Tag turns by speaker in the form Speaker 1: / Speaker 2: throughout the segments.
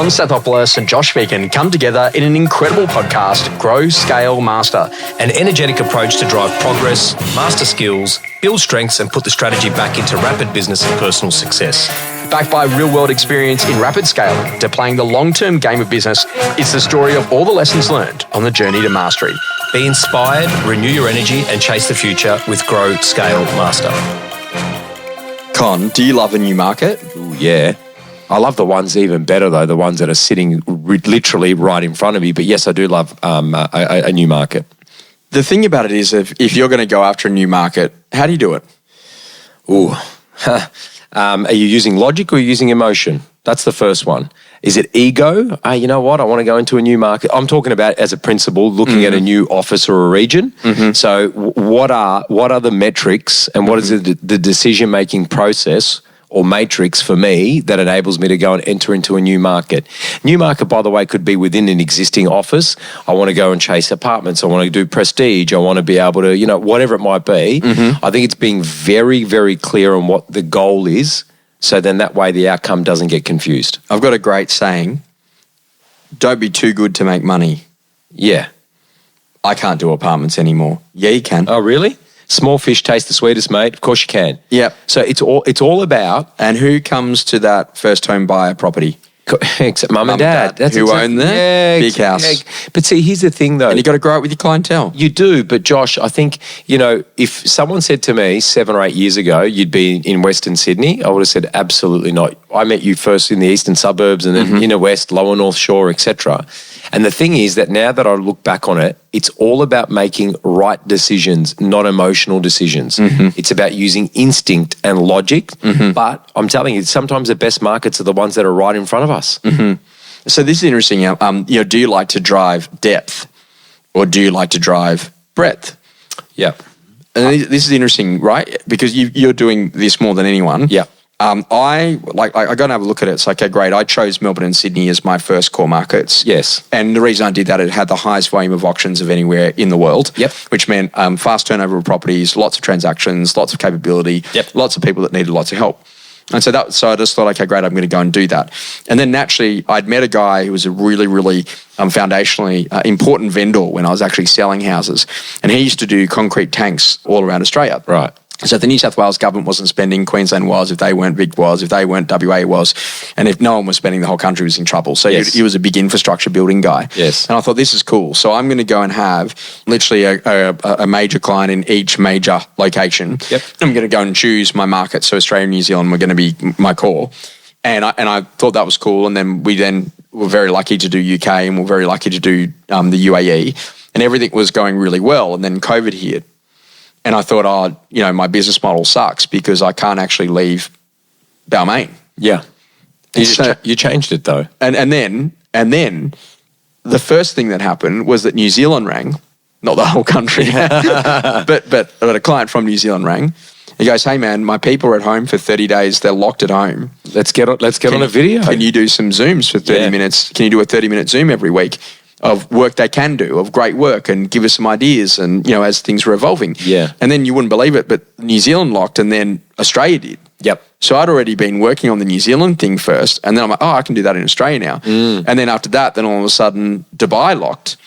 Speaker 1: Con Stathopoulos and Josh Phegan come together in an incredible podcast, Grow, Scale, Master.
Speaker 2: An energetic approach to drive progress, master skills, build strengths and put the strategy back into rapid business and personal success.
Speaker 1: Backed by real-world experience in rapid scaling to playing the long-term game of business, it's the story of all the lessons learned on the journey to mastery.
Speaker 2: Be inspired, renew your energy and chase the future with Grow, Scale, Master.
Speaker 1: Con, do you love a new market?
Speaker 3: Ooh, yeah. I love the ones even better, though, the ones that are sitting literally right in front of me. But yes, I do love a new market.
Speaker 1: The thing about it is if you're going to go after a new market, how do you do it?
Speaker 3: Ooh. Are you using logic or are you using emotion? That's the first one. Is it ego? You know what? I want to go into a new market. I'm talking about as a principal, looking at a new office or a region. So what are the metrics and what is the decision-making process or matrix for me that enables me to go and enter into a new market? New market, by the way, could be within an existing office. I want to go and chase apartments. I want to do prestige. I want to be able to, whatever it might be. I think it's being very, very clear on what the goal is. So then that way the outcome doesn't get confused.
Speaker 1: I've got a great saying. Don't be too good to make money.
Speaker 3: Yeah.
Speaker 1: I can't do apartments anymore. Yeah, you can.
Speaker 3: Oh, really? Small fish taste the sweetest, mate. Of course you can.
Speaker 1: Yep.
Speaker 3: So it's all about...
Speaker 1: And who comes to that first home buyer property?
Speaker 3: Except mum and dad.
Speaker 1: That's who own the big house.
Speaker 3: Yeah. But see, here's the thing, though.
Speaker 1: And you got to grow it with your clientele.
Speaker 3: You do, but Josh, I think, if someone said to me 7 or 8 years ago, you'd be in Western Sydney, I would have said, absolutely not. I met you first in the eastern suburbs and then inner west, lower North Shore, etc. And the thing is that now that I look back on it, it's all about making right decisions, not emotional decisions. It's about using instinct and logic. But I'm telling you, sometimes the best markets are the ones that are right in front of us.
Speaker 1: So this is interesting. Do you like to drive depth or do you like to drive breadth?
Speaker 3: Yeah.
Speaker 1: And this is interesting, right? Because you're doing this more than anyone.
Speaker 3: Yeah.
Speaker 1: I go and have a look at it. It's like, okay, great. I chose Melbourne and Sydney as my first core markets.
Speaker 3: Yes.
Speaker 1: And the reason I did that, it had the highest volume of auctions of anywhere in the world.
Speaker 3: Yep.
Speaker 1: Which meant fast turnover of properties, lots of transactions, lots of capability, lots of people that needed lots of help. And so I just thought, okay, great, I'm going to go and do that. And then naturally, I'd met a guy who was a really, really foundationally important vendor when I was actually selling houses. And he used to do concrete tanks all around Australia.
Speaker 3: Right.
Speaker 1: So if the New South Wales government wasn't spending, Queensland was, if they weren't, Vic was, if they weren't, WA was, and if no one was spending, the whole country was in trouble. So he was a big infrastructure building guy.
Speaker 3: Yes.
Speaker 1: And I thought, this is cool. So I'm going to go and have literally a major client in each major location.
Speaker 3: Yep.
Speaker 1: I'm going to go and choose my market. So Australia and New Zealand were going to be my core. And I thought that was cool. And then we were very lucky to do UK and we're very lucky to do the UAE. And everything was going really well. And then COVID hit. And I thought, my business model sucks because I can't actually leave Balmain.
Speaker 3: Yeah. You changed it though.
Speaker 1: And then the first thing that happened was that New Zealand rang, not the whole country, but a client from New Zealand rang. He goes, hey man, my people are at home for 30 days. They're locked at home.
Speaker 3: Let's get on a video.
Speaker 1: Can you do some Zooms for 30 minutes? Can you do a 30-minute Zoom every week? Of work they can do, of great work, and give us some ideas and, as things were evolving.
Speaker 3: Yeah.
Speaker 1: And then you wouldn't believe it, but New Zealand locked and then Australia did.
Speaker 3: Yep.
Speaker 1: So I'd already been working on the New Zealand thing first, and then I'm like, I can do that in Australia now. And then after that, then all of a sudden Dubai locked.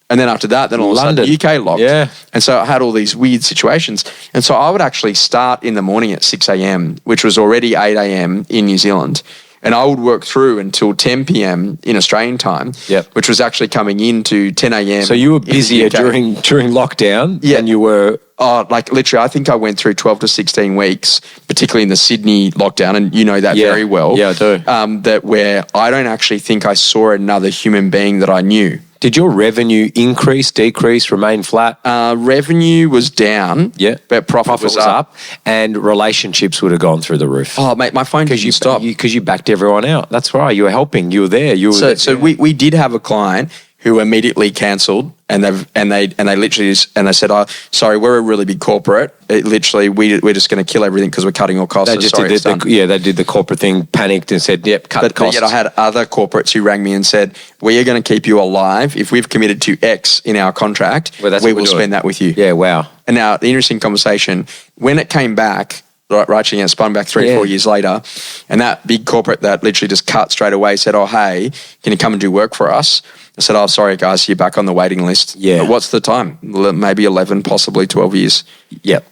Speaker 1: And then after that, then all of a sudden UK locked.
Speaker 3: Yeah.
Speaker 1: And so I had all these weird situations. And so I would actually start in the morning at 6 a.m., which was already 8 a.m. in New Zealand. And I would work through until 10 p.m. in Australian time, which was actually coming into 10 a.m.
Speaker 3: So you were busier during lockdown than you were...
Speaker 1: literally, I think I went through 12 to 16 weeks, particularly in the Sydney lockdown, and you know that very well.
Speaker 3: Yeah, I do.
Speaker 1: That where I don't actually think I saw another human being that I knew.
Speaker 3: Did your revenue increase, decrease, remain flat?
Speaker 1: Revenue was down, but profit was up.
Speaker 3: And relationships would have gone through the roof.
Speaker 1: Oh, mate, my phone didn't stop.
Speaker 3: Because you backed everyone out. That's right. You were helping. You were there.
Speaker 1: So we did have a client who immediately cancelled, and they literally and they said, "Oh, sorry, we're a really big corporate. Literally, we're just going to kill everything because we're cutting all costs."
Speaker 3: They just did the corporate thing, panicked and said, "Yep, cut costs." But yet
Speaker 1: I had other corporates who rang me and said, "We are going to keep you alive if we've committed to X in our contract. We will spend that with you."
Speaker 3: Yeah, wow.
Speaker 1: And now the interesting conversation when it came back. right, and spun back 3 or 4 years later. And that big corporate that literally just cut straight away said, oh, hey, can you come and do work for us? I said, oh, sorry, guys, you're back on the waiting list.
Speaker 3: Yeah.
Speaker 1: But what's the time? Maybe 11, possibly 12 years.
Speaker 3: Yep.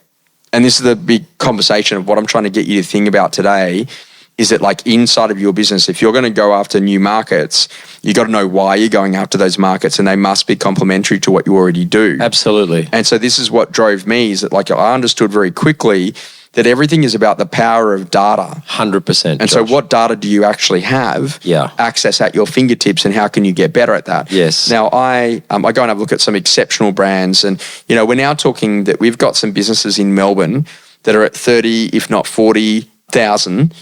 Speaker 1: And this is the big conversation of what I'm trying to get you to think about today is that like inside of your business, if you're going to go after new markets, you got to know why you're going after those markets, and they must be complementary to what you already do.
Speaker 3: Absolutely.
Speaker 1: And so this is what drove me, is that like I understood very quickly that everything is about the power of data.
Speaker 3: 100%.
Speaker 1: And so what data do you actually have access at your fingertips, and how can you get better at that?
Speaker 3: Yes.
Speaker 1: Now, I go and have a look at some exceptional brands, and, you know, we're now talking that we've got some businesses in Melbourne that are at 30, if not 40,000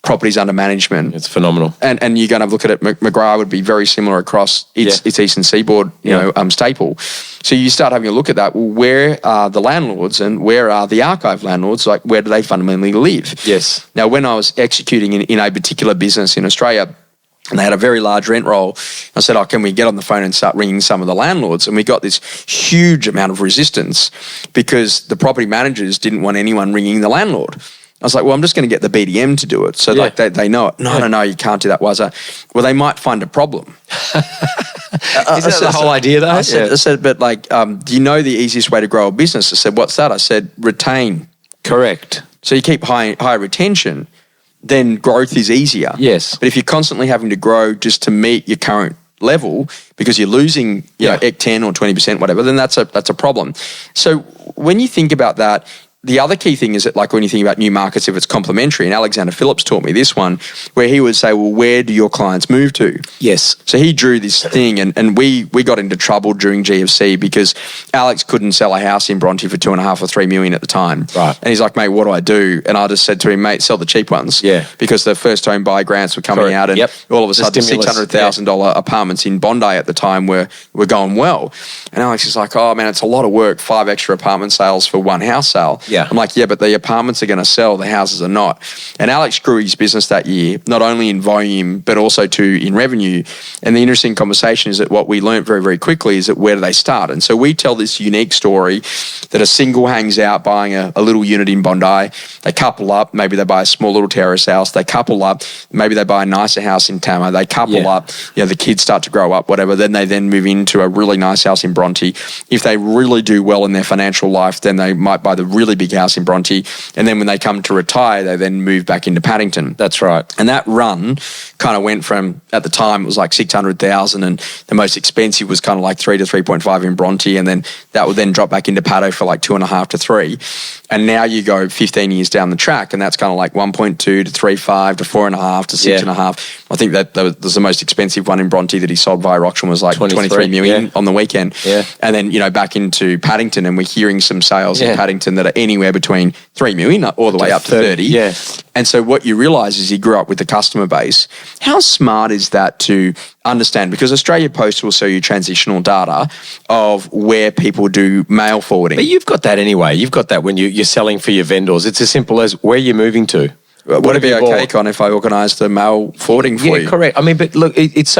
Speaker 1: properties under management.
Speaker 3: It's phenomenal.
Speaker 1: And you're going to have a look at it. McGrath would be very similar across its Eastern Seaboard, you know, staple. So you start having a look at that. Well, where are the landlords and where are the archive landlords? Like, where do they fundamentally live?
Speaker 3: Yes.
Speaker 1: Now, when I was executing in a particular business in Australia, and they had a very large rent roll, I said, oh, can we get on the phone and start ringing some of the landlords? And we got this huge amount of resistance because the property managers didn't want anyone ringing the landlord. I was like, well, I'm just going to get the BDM to do it. So like they know it. No, you can't do that. Why is that? Well, they might find a problem.
Speaker 3: Is that the whole idea though?
Speaker 1: I said, but like, do you know the easiest way to grow a business? I said, what's that? I said, retain.
Speaker 3: Correct.
Speaker 1: So you keep high retention, then growth is easier.
Speaker 3: Yes.
Speaker 1: But if you're constantly having to grow just to meet your current level because you're losing, you know, 10 or 20%, whatever, then that's a problem. So when you think about that, the other key thing is that, like, when you think about new markets, if it's complementary, and Alexander Phillips taught me this one, where he would say, well, where do your clients move to?
Speaker 3: Yes.
Speaker 1: So he drew this thing, and we got into trouble during GFC because Alex couldn't sell a house in Bronte for 2.5 or 3 million at the time.
Speaker 3: Right.
Speaker 1: And he's like, mate, what do I do? And I just said to him, mate, sell the cheap ones.
Speaker 3: Yeah.
Speaker 1: Because the first home buy grants were coming out, and all of a sudden $600,000 apartments in Bondi at the time were going well. And Alex is like, oh man, it's a lot of work, 5 extra apartment sales for one house sale.
Speaker 3: Yeah.
Speaker 1: I'm like, yeah, but the apartments are going to sell, the houses are not. And Alex grew his business that year, not only in volume, but also in revenue. And the interesting conversation is that what we learned very, very quickly is that where do they start? And so we tell this unique story that a single hangs out buying a little unit in Bondi. They couple up, maybe they buy a small little terrace house. They couple up, maybe they buy a nicer house in Tama. They couple up, you know, the kids start to grow up, whatever. Then they move into a really nice house in Bronte. If they really do well in their financial life, then they might buy the really big house in Bronte, and then when they come to retire, they then move back into Paddington.
Speaker 3: That's right.
Speaker 1: And that run kind of went from, at the time, it was like 600,000, and the most expensive was kind of like 3 to 3.5 in Bronte, and then that would then drop back into Paddo for like 2.5 to 3. And now you go 15 years down the track, and that's kind of like 1.2 to 3.5 to 4.5 to 6.5. I think that was the most expensive one in Bronte that he sold via auction was like 23 million on the weekend.
Speaker 3: Yeah.
Speaker 1: And then, you know, back into Paddington, and we're hearing some sales in Paddington that are anywhere between 3 million all the way up to 30.
Speaker 3: Yeah.
Speaker 1: And so what you realise is he grew up with the customer base. How smart is that to understand? Because Australia Post will show you transitional data of where people do mail forwarding.
Speaker 3: But you've got that anyway. You've got that when you're selling for your vendors. It's as simple as where you're moving to.
Speaker 1: Would it be okay, Con, if I organised the mail forwarding for you?
Speaker 3: Yeah, correct. I mean, but look, it's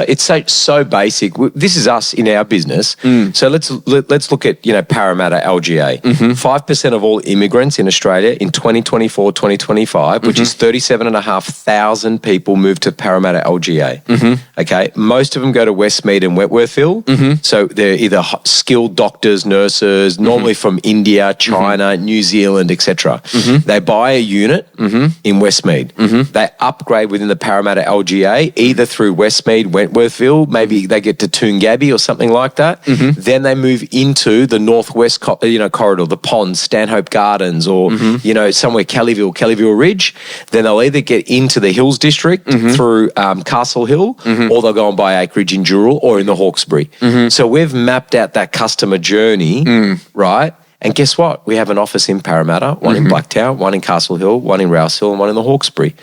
Speaker 3: so basic. This is us in our business. So let's look at, you know, Parramatta LGA. 5% of all immigrants in Australia in 2024, 2025, which is 37,500 people moved to Parramatta LGA. Okay, most of them go to Westmead and Wentworthville. So they're either skilled doctors, nurses, normally from India, China, New Zealand, etc. They buy a unit in Westmead. They upgrade within the Parramatta LGA, either through Westmead, Wentworthville, maybe they get to Toongabbie or something like that. Then they move into the northwest corridor, the Ponds, Stanhope Gardens, or you know, somewhere Kellyville Ridge. Then they'll either get into the Hills District through Castle Hill, or they'll go and buy acreage in Dural or in the Hawkesbury. So we've mapped out that customer journey, right? And guess what? We have an office in Parramatta, one in Blacktown, one in Castle Hill, one in Rouse Hill, and one in the Hawkesbury.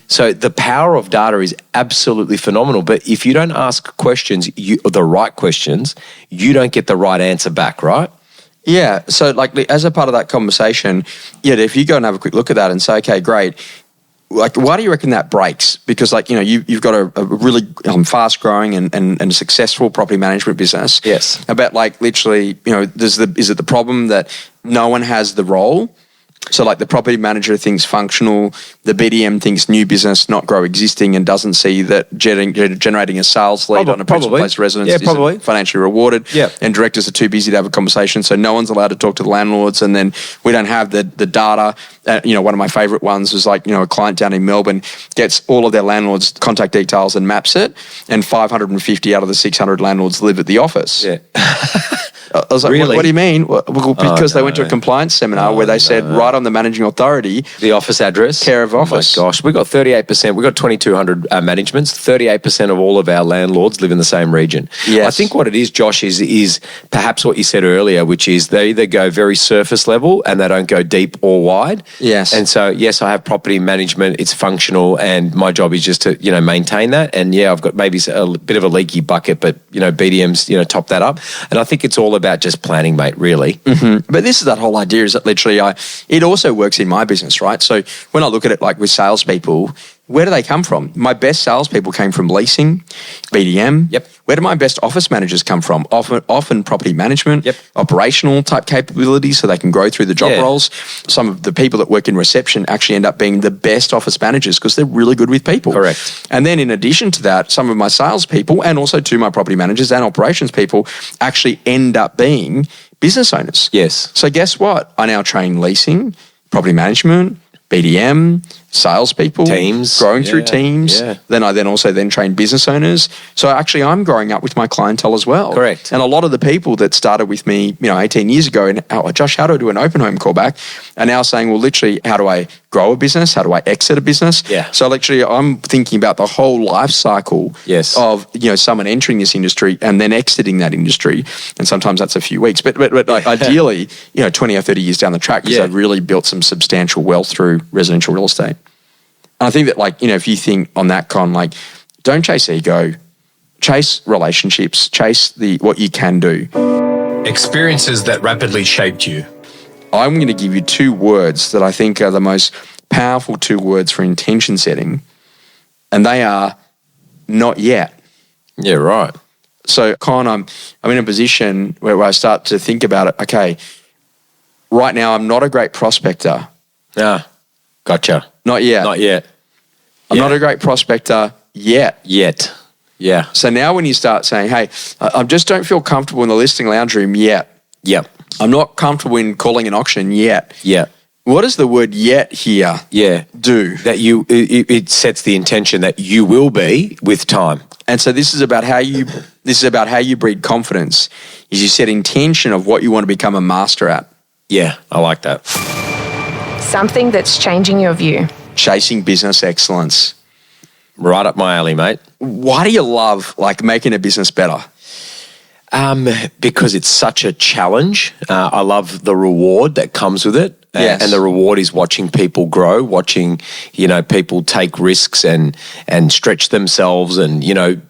Speaker 3: So the power of data is absolutely phenomenal. But if you don't ask questions, the right questions, you don't get the right answer back, right?
Speaker 1: Yeah. So like as a part of that conversation, if you go and have a quick look at that and say, okay, great. Like, why do you reckon that breaks? Because, like, you know, you've got a really fast-growing and successful property management business.
Speaker 3: Yes.
Speaker 1: About, like, literally, you know, is it the problem that no one has the role? So like the property manager thinks functional, the BDM thinks new business, not grow existing, and doesn't see that generating a sales lead on a principal place of residence isn't financially rewarded.
Speaker 3: Yeah.
Speaker 1: And directors are too busy to have a conversation, so no one's allowed to talk to the landlords, and then we don't have the data. One of my favourite ones was like, a client down in Melbourne gets all of their landlords' contact details and maps it, and 550 out of the 600 landlords live at the office.
Speaker 3: Yeah.
Speaker 1: I was like,
Speaker 3: Really?
Speaker 1: what do you mean? Well, because they went to a compliance seminar where they said, right on the managing authority,
Speaker 3: the office address,
Speaker 1: care of office.
Speaker 3: Oh my gosh, we got 38%. We got 2,200 managements. 38% of all of our landlords live in the same region.
Speaker 1: Yes.
Speaker 3: I think what it is, Josh, is perhaps what you said earlier, which is they either go very surface level and they don't go deep or wide.
Speaker 1: Yes.
Speaker 3: And so, yes, I have property management. It's functional, and my job is just to maintain that. And yeah, I've got maybe a bit of a leaky bucket, but BDMs top that up. And I think it's all about just planning, mate. Really.
Speaker 1: Mm-hmm. But this is that whole idea is that literally it also works in my business, right? So when I look at it like with salespeople, where do they come from? My best salespeople came from leasing, BDM.
Speaker 3: Yep.
Speaker 1: Where do my best office managers come from? Often property management,
Speaker 3: Yep.
Speaker 1: Operational type capabilities so they can grow through the job roles. Some of the people that work in reception actually end up being the best office managers because they're really good with people.
Speaker 3: Correct.
Speaker 1: And then in addition to that, some of my salespeople and also to my property managers and operations people actually end up being business owners.
Speaker 3: Yes.
Speaker 1: So guess what? I now train leasing, property management, BDM, salespeople,
Speaker 3: teams,
Speaker 1: growing through teams.
Speaker 3: Yeah.
Speaker 1: Then I also train business owners. So actually, I'm growing up with my clientele as well.
Speaker 3: Correct.
Speaker 1: And a lot of the people that started with me, 18 years ago, and Josh, how do I do an open home callback? Are now saying, well, literally, how do I grow a business? How do I exit a business?
Speaker 3: Yeah.
Speaker 1: So literally, I'm thinking about the whole life cycle of someone entering this industry and then exiting that industry. And sometimes that's a few weeks, but like ideally, 20 or 30 years down the track, because I've really built some substantial wealth through residential real estate. And I think that if you think on that don't chase ego, chase relationships, chase what you can do.
Speaker 2: Experiences that rapidly shaped you.
Speaker 1: I'm going to give you 2 words that I think are the most powerful 2 words for intention setting, and they are not yet.
Speaker 3: Yeah, right.
Speaker 1: So, Con, I'm in a position where I start to think about it. Okay, right now I'm not a great prospector.
Speaker 3: Yeah, gotcha.
Speaker 1: Not yet.
Speaker 3: Not yet.
Speaker 1: I'm not a great prospector yet.
Speaker 3: Yet. Yeah.
Speaker 1: So now when you start saying, hey, I just don't feel comfortable in the listing lounge room yet.
Speaker 3: Yep.
Speaker 1: I'm not comfortable in calling an auction yet.
Speaker 3: Yeah.
Speaker 1: What does the word yet here do?
Speaker 3: That it sets the intention that you will be with time.
Speaker 1: And so this is about how you breed confidence, is you set intention of what you want to become a master at.
Speaker 3: Yeah, I like that.
Speaker 4: Something that's changing your view.
Speaker 1: Chasing business excellence.
Speaker 3: Right up my alley, mate.
Speaker 1: Why do you love making a business better?
Speaker 3: Because it's such a challenge. I love the reward that comes with it.
Speaker 1: Yes.
Speaker 3: And the reward is watching people grow, watching, people take risks and stretch themselves, and,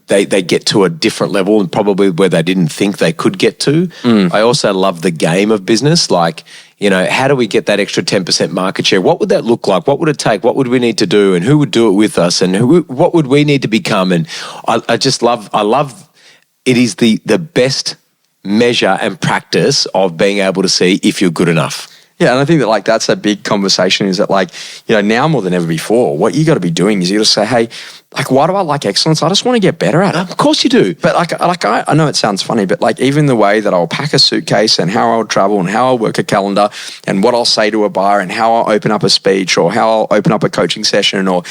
Speaker 3: they get to a different level and probably where they didn't think they could get to. I also love the game of business. How do we get that extra 10% market share? What would that look like? What would it take? What would we need to do? And who would do it with us? And what would we need to become? And I love it is the best measure and practice of being able to see if you're good enough.
Speaker 1: Yeah, and I think that that's a big conversation, is that now more than ever before, what you got to be doing is you got to say, hey, why do I like excellence? I just want to get better at it.
Speaker 3: Of course you do.
Speaker 1: But I know it sounds funny, but even the way that I'll pack a suitcase and how I'll travel and how I'll work a calendar and what I'll say to a buyer and how I'll open up a speech or how I'll open up a coaching session or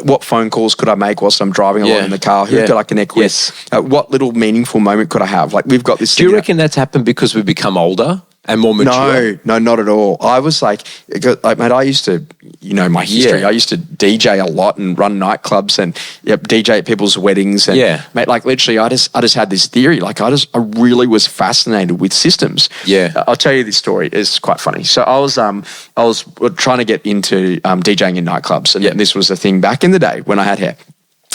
Speaker 1: what phone calls could I make whilst I'm driving along in the car? Who could I connect with?
Speaker 3: Yes.
Speaker 1: What little meaningful moment could I have? We've got this.
Speaker 3: Do you reckon that's happened because we've become older and more mature?
Speaker 1: No, not at all. I was mate, I used to, my history.
Speaker 3: Yeah.
Speaker 1: I used to DJ a lot and run nightclubs and DJ at people's weddings. And mate, literally, I just had this theory. I really was fascinated with systems.
Speaker 3: Yeah.
Speaker 1: I'll tell you this story. It's quite funny. So I was trying to get into DJing in nightclubs, and this was a thing back in the day when I had hair.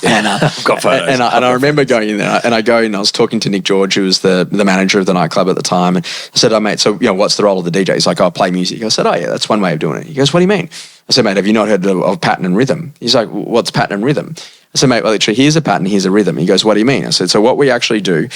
Speaker 1: And
Speaker 3: I've got photos.
Speaker 1: And I remember going in there, and I was talking to Nick George, who was the manager of the nightclub at the time, and I said, "Oh mate, so what's the role of the DJ?" He's like, "Oh, play music." I said, "Oh yeah, that's one way of doing it." He goes, "What do you mean?" I said, "Mate, have you not heard of pattern and rhythm?" He's like, "What's pattern and rhythm?" I said, "Mate, well, literally, here's a pattern, here's a rhythm." He goes, "What do you mean?" I said, "So what we actually do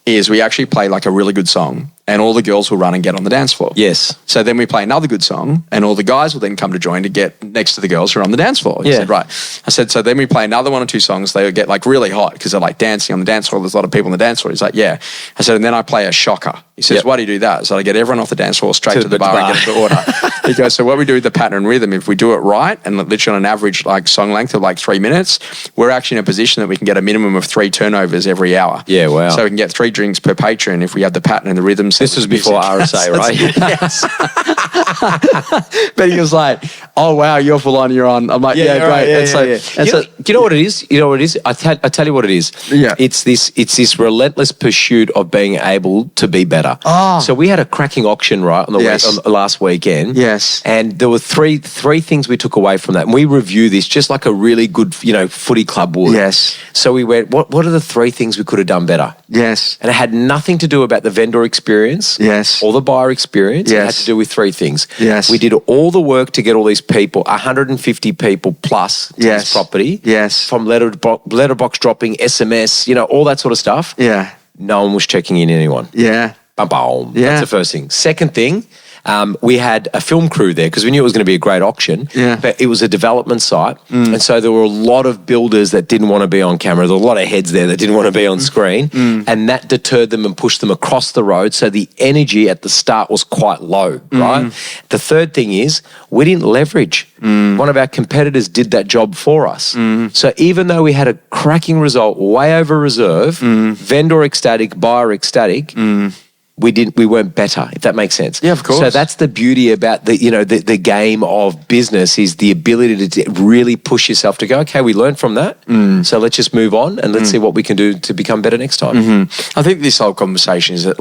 Speaker 1: is we actually play a really good song, and all the girls will run and get on the dance floor.
Speaker 3: Yes.
Speaker 1: So then we play another good song, and all the guys will then come to join to get next to the girls who are on the dance floor. He said, right. I said, so then we play another 1 or 2 songs. They would get like really hot because they're like dancing on the dance floor. There's a lot of people on the dance floor. He's like, yeah. I said, and then I play a shocker. He says, why do you do that? So I get everyone off the dance floor straight to the bar and get to order. He goes, so what we do with the pattern and rhythm, if we do it right and literally on an average like song length of like 3 minutes, we're actually in a position that we can get a minimum of 3 turnovers every hour.
Speaker 3: Yeah, wow.
Speaker 1: So we can get 3 drinks per patron if we have the pattern and the rhythm.
Speaker 3: This was before RSA, right?
Speaker 1: Yes. But he was like, oh, wow, you're full on, you're on. I'm like, yeah, great.
Speaker 3: Do you know what it is? You know what it is? I tell you what it is.
Speaker 1: Yeah.
Speaker 3: It's this relentless pursuit of being able to be better.
Speaker 1: Oh.
Speaker 3: So we had a cracking auction, right, on the last weekend.
Speaker 1: Yes.
Speaker 3: And there were three things we took away from that. And we review this just like a really good, footy club would.
Speaker 1: Yes.
Speaker 3: So we went, what are the 3 things we could have done better?
Speaker 1: Yes.
Speaker 3: And it had nothing to do about the vendor experience.
Speaker 1: Yes.
Speaker 3: Or the buyer experience.
Speaker 1: Yes.
Speaker 3: It had to do with 3 things.
Speaker 1: Yes.
Speaker 3: We did all the work to get all these people, 150 people plus to this property.
Speaker 1: Yes.
Speaker 3: From letterbox dropping, SMS, all that sort of stuff.
Speaker 1: Yeah.
Speaker 3: No one was checking in anyone.
Speaker 1: Yeah.
Speaker 3: Boom.
Speaker 1: Yeah.
Speaker 3: That's the first thing. Second thing, we had a film crew there because we knew it was going to be a great auction.
Speaker 1: Yeah.
Speaker 3: But it was a development site. And so there were a lot of builders that didn't want to be on camera. There were a lot of heads there that didn't want to be on screen. And that deterred them and pushed them across the road. So the energy at the start was quite low, right? The third thing is we didn't leverage. One of our competitors did that job for us. So even though we had a cracking result way over reserve, vendor ecstatic, buyer ecstatic, we weren't better, if that makes sense.
Speaker 1: Yeah, of course.
Speaker 3: So that's the beauty about the game of business is the ability to really push yourself to go, okay, we learned from that. So let's just move on and let's see what we can do to become better next time.
Speaker 1: I think this whole conversation is that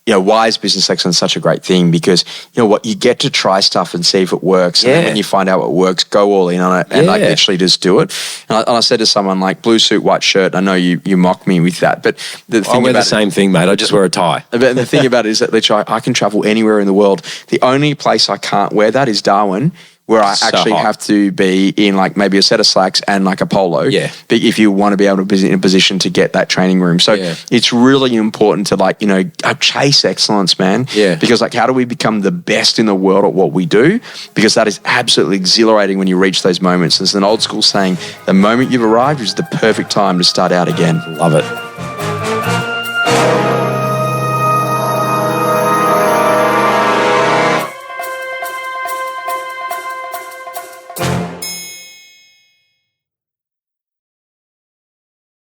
Speaker 1: why is business excellence such a great thing? Because you get to try stuff and see if it works. And then when you find out what works, go all in on it and literally just do it. And I said to someone like blue suit, white shirt, I know you mock me with that, but the thing
Speaker 3: I wear the same thing, mate. I just wear a tie.
Speaker 1: But the thing about it is that literally I can travel anywhere in the world. The only place I can't wear that is Darwin, where I actually have to be in like maybe a set of slacks and like a polo. Yeah. But if you want to be able to be in a position to get that training room. So it's really important to chase excellence, man.
Speaker 3: Yeah.
Speaker 1: Because how do we become the best in the world at what we do? Because that is absolutely exhilarating when you reach those moments. There's an old school saying, the moment you've arrived is the perfect time to start out again.
Speaker 3: Love it.